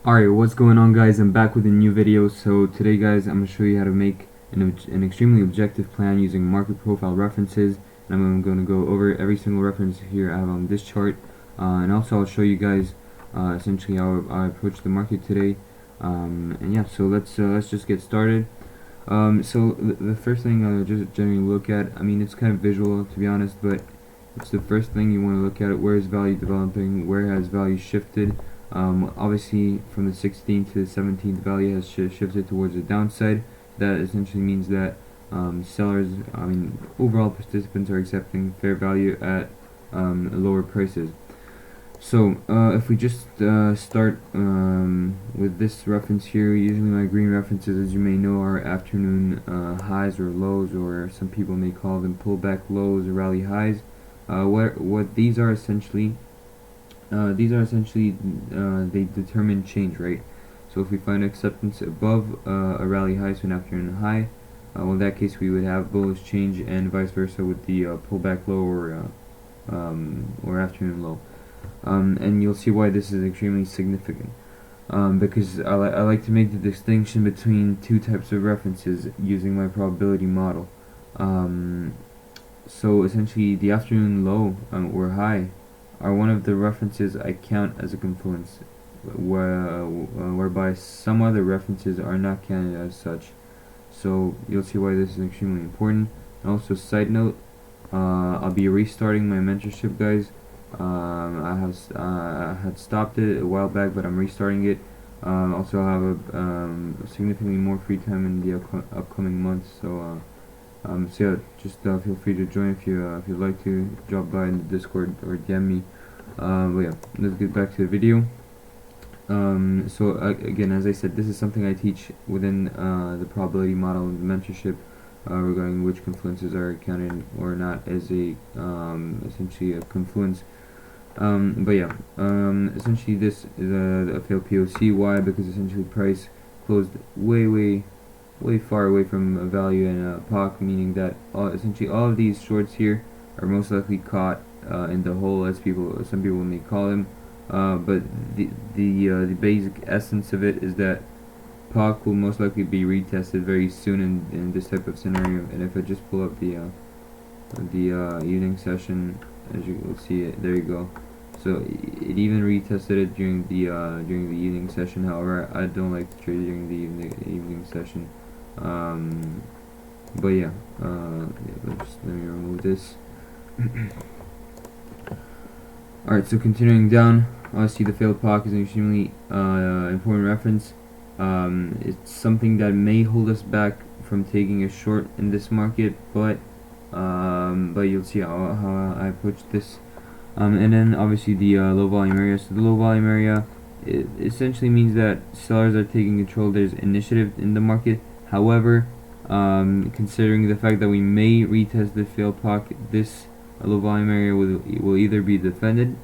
Alright, what's going on, guys? I'm back with a new video. So today, guys, I'm going to show you how to make an extremely objective plan using market profile references, and I'm going to go over every single reference here I have on this chart, and also I'll show you guys essentially how I approach the market today. And yeah, so let's just get started. So the first thing I'll just generally look at, I mean, it's kind of visual, to be honest, but it's the first thing you want to look at. Where is value developing? Where has value shifted? Obviously, from the 16th to the 17th, value has shifted towards the downside. That essentially means that sellers, overall participants are accepting fair value at lower prices. So if we just start with this reference here, usually my green references, as you may know, are afternoon highs or lows, or some people may call them pullback lows or rally highs. What these are essentially, they determine change, right? So if we find acceptance above a rally high, so an afternoon high, well, in that case we would have bullish change, and vice versa with the pullback low or afternoon low. And you'll see why this is extremely significant. Because I like to make the distinction between two types of references using my probability model. So essentially, the afternoon low or high are one of the references I count as a confluence, whereby some other references are not counted as such. So you'll see why this is extremely important. And also, side note, I'll be restarting my mentorship, guys. I had stopped it a while back, but I'm restarting it. Also, I'll have a significantly more free time in the upcoming months. So yeah, just feel free to join if you'd like to. Drop by in the Discord or DM me. But yeah, let's get back to the video. So again, as I said, this is something I teach within the probability model and the mentorship, regarding which confluences are counted or not as a essentially a confluence. But yeah, essentially this is a failed POC. Why? Because essentially price closed way far away from value and POC, meaning that essentially all of these shorts here are most likely caught in the hole, as some people may call them. But the basic essence of it is that POC will most likely be retested very soon in this type of scenario. And if I just pull up the evening session, as you will see it, there you go. So it even retested it during the evening session. However, I don't like to trade during the evening session. But yeah, let me remove this. Alright, so continuing down, obviously the failed POC is an extremely important reference. It's something that may hold us back from taking a short in this market, but you'll see how I approach this. And then obviously the low volume area. So the low volume area, it essentially means that sellers are taking control. There's initiative in the market. However, considering the fact that we may retest the failed POC, this low volume area will either be defended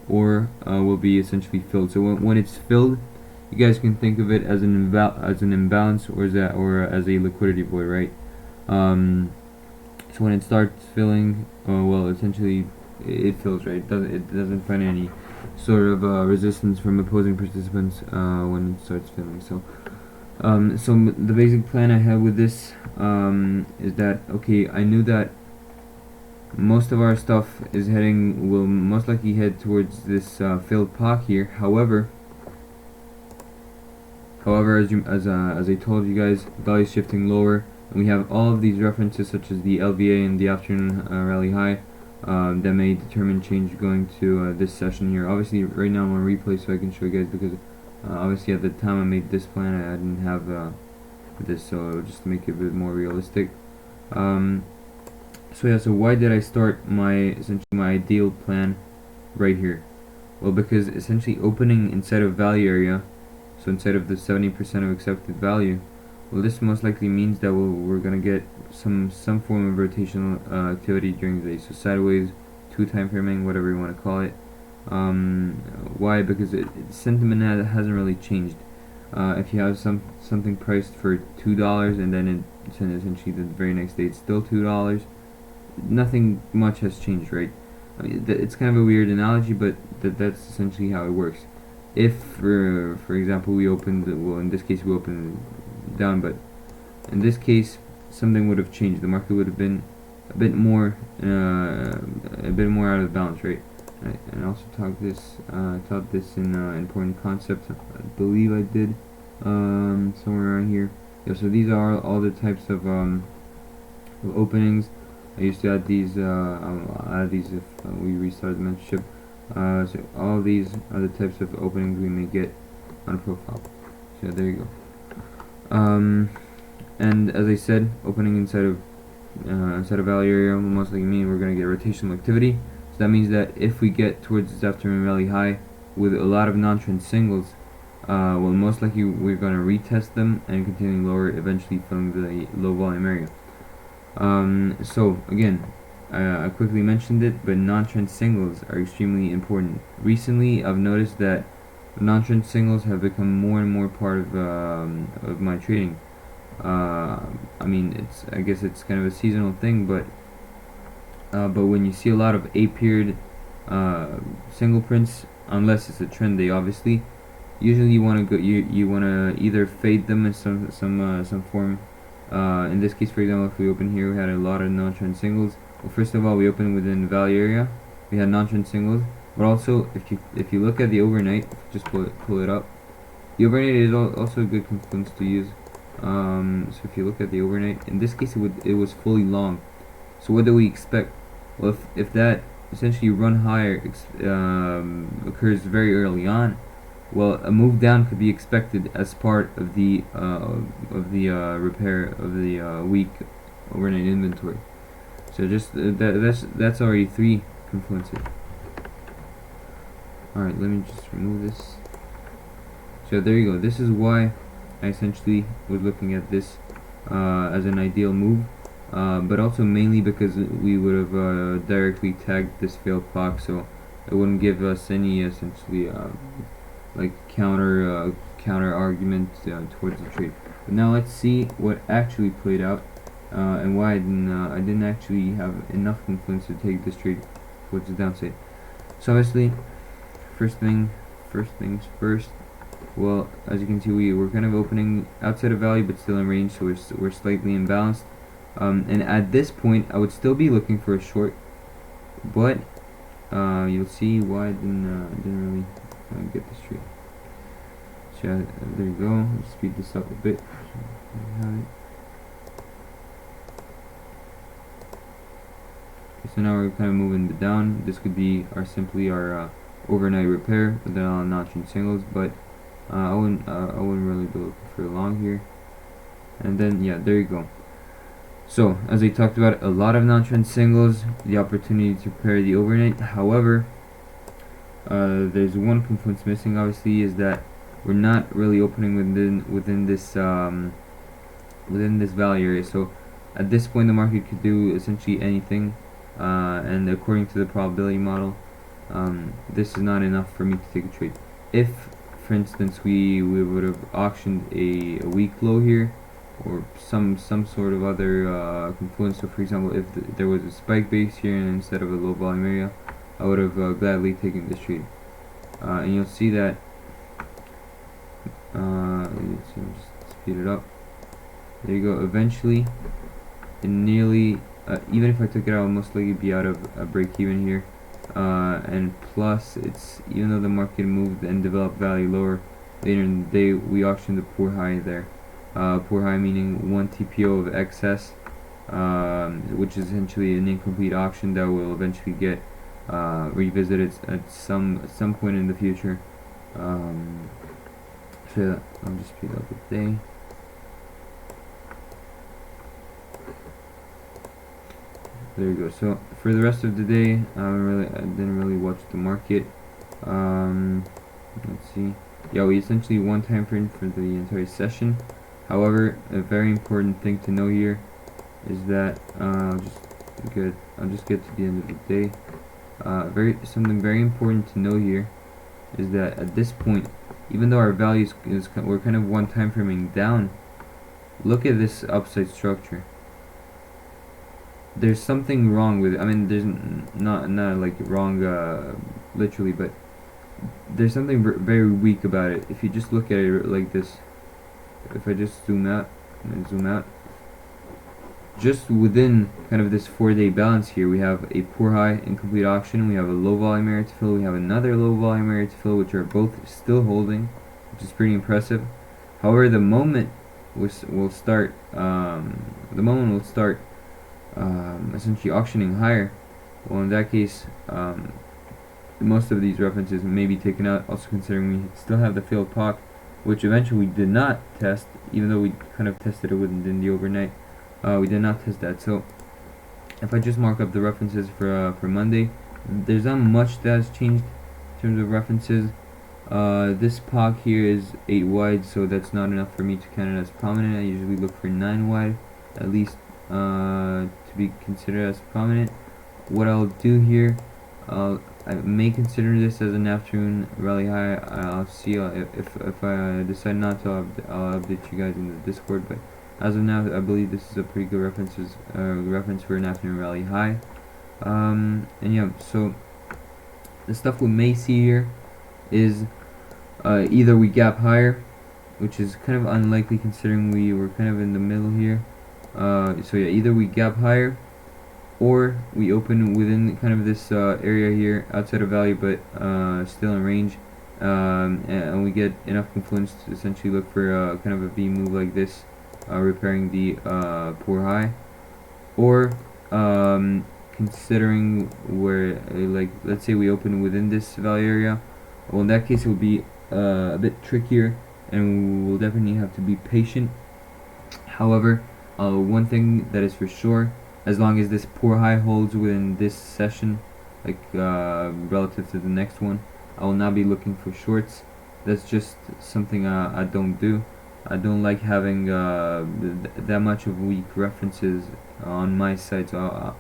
or will be essentially filled. So when it's filled, you guys can think of it as an imbalance or as a liquidity void, right? So when it starts filling, well, essentially it fills, right? It doesn't find any sort of resistance from opposing participants when it starts filling. So the basic plan I have with this is that, okay, I knew that most of our stuff will most likely head towards this failed POC here. However, as I told you guys, value is shifting lower, and we have all of these references such as the LVA and the afternoon rally high that may determine change going to this session here. Obviously, right now I'm on replay, so I can show you guys, because obviously at the time I made this plan, I didn't have this, so just to make it a bit more realistic. So yeah, so why did I start essentially my ideal plan right here? Well, because essentially opening inside of value area, so inside of the 70% of accepted value, well, this most likely means that we're gonna get some form of rotational activity during the day. So sideways, 2 time framing, whatever you want to call it. Why? Because sentiment hasn't really changed. If you have something priced for $2 and then essentially the very next day it's still $2, nothing much has changed, right? I mean, it's kind of a weird analogy, but that's essentially how it works. if for example we opened, well, in this case we opened down, but in this case something would have changed. The market would have been a bit more out of balance, right? And also taught this in important concepts. I believe I did somewhere around here. Yeah, so these are all the types of openings. I used to add these. I'll add these if we restart the membership. So all these are the types of openings we may get on a profile. So there you go. And as I said, opening inside of value area will most likely mean we're going to get rotational activity. So that means that if we get towards this afternoon rally high with a lot of non-trend singles, well, most likely we're going to retest them and continue lower, eventually filling the low volume area. So again, I quickly mentioned it, but non-trend singles are extremely important. Recently, I've noticed that non-trend singles have become more and more part of my trading. I mean, I guess it's kind of a seasonal thing, but when you see a lot of A-period single prints, unless it's a trend day, obviously, usually you want to go. You want to either fade them in some form. In this case, for example, if we open here, we had a lot of non-trend singles. Well, first of all, we opened within the value area. We had non-trend singles, but also if you look at the overnight, just pull it up. The overnight is also a good confluence to use. So if you look at the overnight, in this case, it was fully long. So what do we expect? Well, if that essentially run higher occurs very early on, well, a move down could be expected as part of the repair of the weak overnight inventory. So just that's already 3 confluences. All right, let me just remove this. So there you go. This is why I essentially was looking at this as an ideal move, but also mainly because we would have directly tagged this failed clock, so it wouldn't give us any essentially like counter argument towards the trade. But now let's see what actually played out and why I didn't actually have enough confluence to take this trade towards the downside. So obviously, first things first. Well, as you can see, we're kind of opening outside of value, but still in range, so we're slightly imbalanced. And at this point, I would still be looking for a short, but you'll see why I didn't really get this trade. So there you go. Let's speed this up a bit. So now we're kind of moving down. This could be simply our overnight repair with the non-trend singles, but I wouldn't really be looking for long here. And then yeah, there you go. So as I talked about, a lot of non-trend singles, the opportunity to pair the overnight. However, there's one confluence missing. Obviously, is that we're not really opening within this value area. So at this point, the market could do essentially anything, and according to the probability model, this is not enough for me to take a trade. If, for instance, we would have auctioned a weak low here, or some sort of other confluence. So for example, if there was a spike base here and instead of a low volume area, I would have gladly taken this trade. And you'll see that let's see, just speed it up. There you go. Eventually, it nearly even if I took it out, I'll most likely be out of a break even here. And plus, it's even though the market moved and developed value lower later in the day, we auctioned a poor high there. Poor high meaning 1 TPO of excess, which is essentially an incomplete auction that will eventually get revisited at some point in the future. So I'll just speed up the day. There you go. So for the rest of the day, I didn't really watch the market. Let's see. Yeah, we essentially one time frame for the entire session. However, a very important thing to know here is that I'll just get to the end of the day. Something very important to know here is that at this point, even though our values we're kind of one time framing down, look at this upside structure. There's something wrong with it. I mean, there's not like wrong literally, but there's something very weak about it. If you just look at it like this, if I just zoom out and zoom out, just within kind of this 4-day balance here, we have a poor high incomplete auction, we have a low volume area to fill, we have another low volume area to fill, which are both still holding, which is pretty impressive. However, the moment will start essentially auctioning higher, well, in that case, most of these references may be taken out. Also considering we still have the failed POC, which eventually we did not test, even though we kind of tested it within the overnight. We did not test that. So if I just mark up the references for Monday, there's not much that has changed in terms of references. This POC here is 8 wide, so that's not enough for me to count it as prominent. I usually look for 9 wide, at least, to be considered as prominent. What I'll do here, I may consider this as an afternoon rally high. I'll see if I decide not to. I'll update you guys in the Discord. But as of now, I believe this is a pretty good reference for an afternoon rally high. And yeah, so the stuff we may see here is either we gap higher, which is kind of unlikely considering we were kind of in the middle here. So yeah, either we gap higher, or we open within kind of this area here outside of value, but still in range, and we get enough confluence to essentially look for kind of a V move like this, repairing the poor high, or considering where like let's say we open within this value area. Well, in that case it will be a bit trickier, and we'll definitely have to be patient. However, one thing that is for sure, as long as this poor high holds within this session, like relative to the next one, I will not be looking for shorts. That's just something I don't do. I don't like having that much of weak references on my side. So,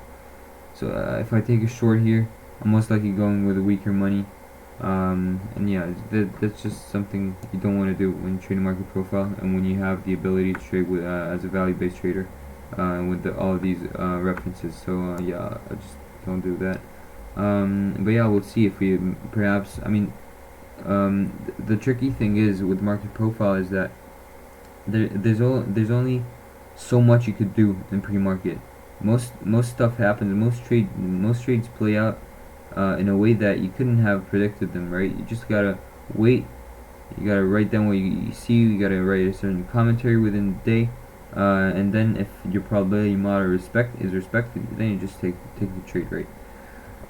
if I take a short here, I'm most likely going with a weaker money. And yeah, that's just something you don't want to do when you trade a market profile, and when you have the ability to trade with as a value-based trader. With all of these references, so yeah, I just don't do that. But yeah, we'll see if we perhaps. I mean, the tricky thing is with market profile is that there's only so much you could do in pre-market. Most stuff happens. Most trades play out in a way that you couldn't have predicted them. Right? You just gotta wait. You gotta write down what you see. You gotta write a certain commentary within the day. And then if your probability model is respected, then you just take the trade, right?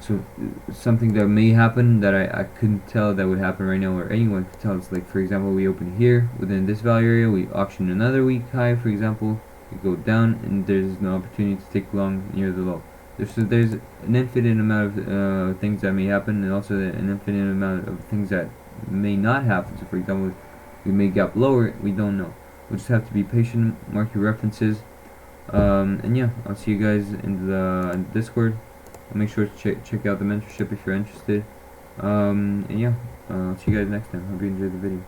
So something that may happen that I couldn't tell that would happen right now, or anyone could tell. It's like, for example, we open here within this value area, we auction another weak high, for example, we go down, and there's no opportunity to take long near the low. There's an infinite amount of things that may happen, and also an infinite amount of things that may not happen. So for example, we may gap lower, we don't know. We'll just have to be patient, mark your references, and yeah, I'll see you guys in the Discord. Make sure to check out the mentorship if you're interested, and yeah, I'll see you guys next time. Hope you enjoyed the video.